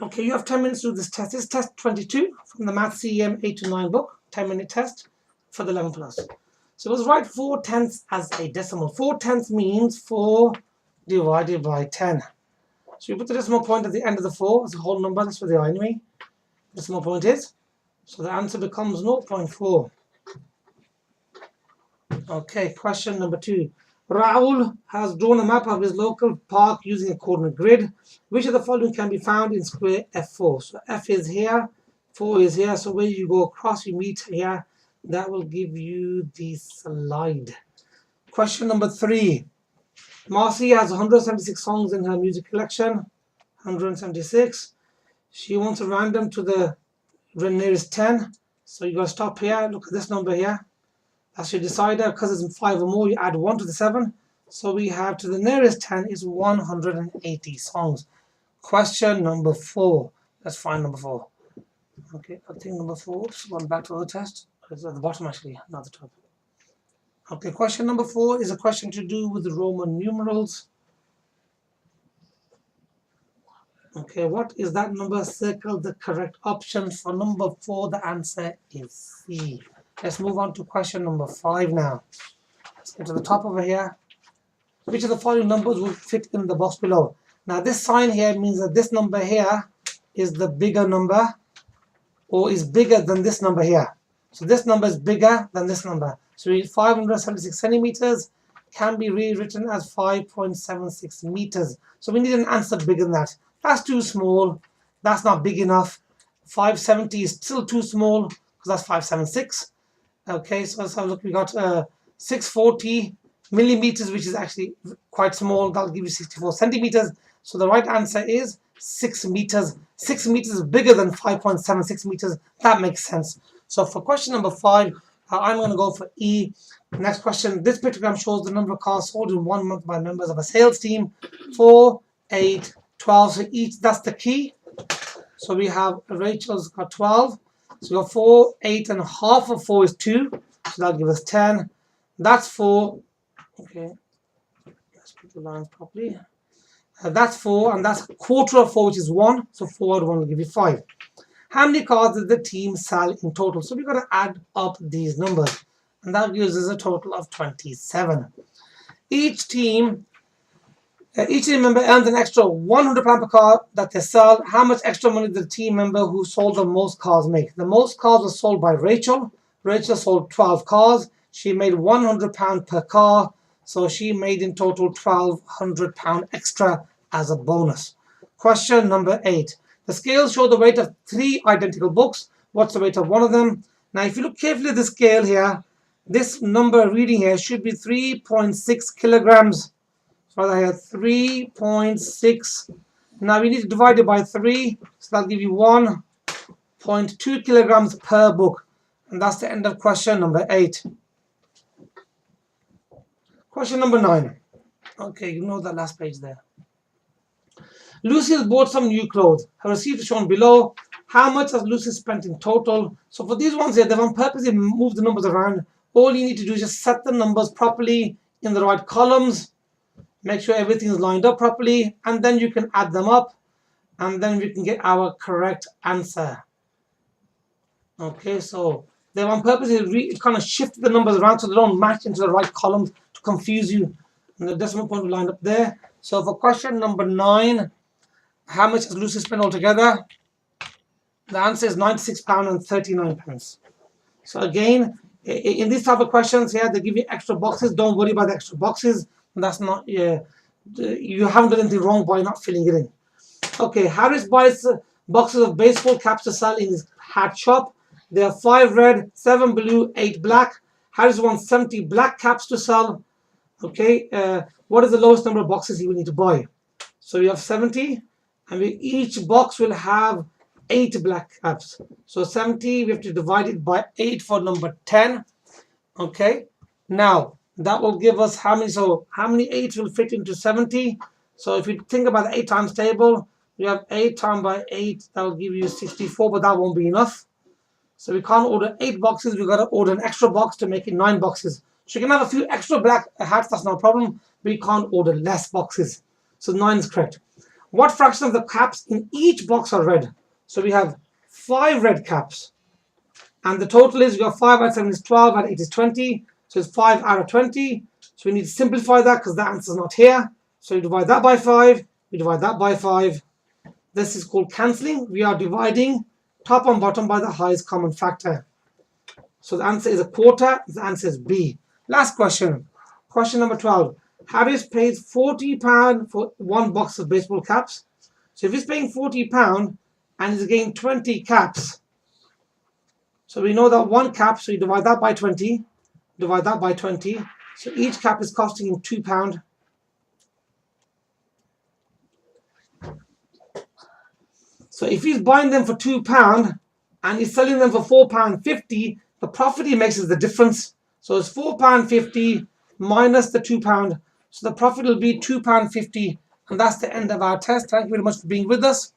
Okay, you have 10 minutes to do this test. This is test 22 from the Math CEM 8 to 9 book, 10-minute test for the 11 plus. So let's write 4/10 as a decimal. 4/10 means 4 divided by 10. So you put the decimal point at the end of the 4 as a whole number. That's what they are anyway. Decimal point is. So the answer becomes 0.4. Okay, question number 2. Raul has drawn a map of his local park using a coordinate grid. Which of the following can be found in square F4? So F is here, 4 is here. So where you go across, you meet here. That will give you the slide. Question number 3. Marcy has 176 songs in her music collection. 176. She wants a random to the nearest 10. So you got to stop here. Look at this number here. That's your decider. Because it's 5 or more, you add 1 to the 7. So we have to the nearest 10 is 180 songs. Question number 4. Let's find number 4. Okay, I think number 4. Oops, one back to the test. It's at the bottom actually, not the top. Okay, question number 4 is a question to do with the Roman numerals. Okay, what is that number? Circle the correct option for number 4. The answer is C. Let's move on to question number 5 now. Let's get to the top over here. Which of the following numbers will fit in the box below? Now this sign here means that this number here is the bigger number, or is bigger than this number here. So this number is bigger than this number. So 576 centimeters can be rewritten as 5.76 meters. So we need an answer bigger than that. That's too small. That's not big enough. 570 is still too small because that's 576. Okay, so let's have a look. We got 640 millimeters, which is actually quite small. That'll give you 64 centimeters. So the right answer is 6 meters. 6 meters is bigger than 5.76 meters. That makes sense. So for question number 5, I'm going to go for E. Next question. This pictogram shows the number of cars sold in 1 month by members of a sales team. 4, 8, 12. So each, that's the key. So we have Rachel's got 12. So we got 4, 8, and half of 4 is 2. So that'll give us 10. That's 4. Okay. Let's put the lines properly. That's 4, and that's a quarter of 4, which is 1. So 4 out of 1 will give you 5. How many cars did the team sell in total? So we've got to add up these numbers. And that gives us a total of 27. Each team member earns an extra £100 per car that they sell. How much extra money did the team member who sold the most cars make? The most cars were sold by Rachel. Rachel sold 12 cars. She made £100 per car. So she made in total £1,200 extra as a bonus. Question number 8. The scales show the weight of 3 identical books. What's the weight of one of them? Now, if you look carefully at the scale here, this number reading here should be 3.6 kilograms. So I have 3.6. Now we need to divide it by 3. So that'll give you 1.2 kilograms per book. And that's the end of question number 8. Question number 9. Okay, you know that last page there. Lucy has bought some new clothes. Her receipt is shown below. How much has Lucy spent in total? So for these ones here, they've on purpose moved the numbers around. All you need to do is just set the numbers properly in the right columns. Make sure everything is lined up properly. And then you can add them up. And then we can get our correct answer. Okay, so they've on purpose kind of shifted the numbers around so they don't match into the right columns to confuse you. And the decimal point will line up there. So for question number 9, how much has Lucy spent altogether? The answer is £96.39. So again, in these type of questions here, they give you extra boxes. Don't worry about the extra boxes. That's not, you haven't done anything wrong by not filling it in. Okay, Harris buys boxes of baseball caps to sell in his hat shop. There are 5 red, 7 blue, 8 black. Harris wants 70 black caps to sell. Okay, what is the lowest number of boxes he will need to buy? So we have 70, and each box will have 8 black caps. So 70, we have to divide it by 8 for number 10. Okay, now that will give us how many? So how many 8s will fit into 70? So if you think about the 8 times table, we have 8 times by 8. That will give you 64, but that won't be enough. So we can't order 8 boxes. We've got to order an extra box to make it 9 boxes. So you can have a few extra black hats. That's no problem. But you can't order less boxes. So 9 is correct. What fraction of the caps in each box are red? So we have 5 red caps. And the total is, we got 5 out of 7 is 12, and 8 is 20. So it's 5 out of 20. So we need to simplify that because the answer is not here. So we divide that by 5. We divide that by 5. This is called cancelling. We are dividing top and bottom by the highest common factor. So the answer is a quarter. The answer is B. Last question. Question number 12. Harris pays £40 for 1 box of baseball caps. So if he's paying £40 and he's getting 20 caps, so we know that 1 cap, so you divide that by 20, divide that by 20. So each cap is costing him £2. So if he's buying them for £2 and he's selling them for £4.50, the profit he makes is the difference. So it's £4.50 minus the £2. So the profit will be £2.50. And that's the end of our test. Thank you very much for being with us.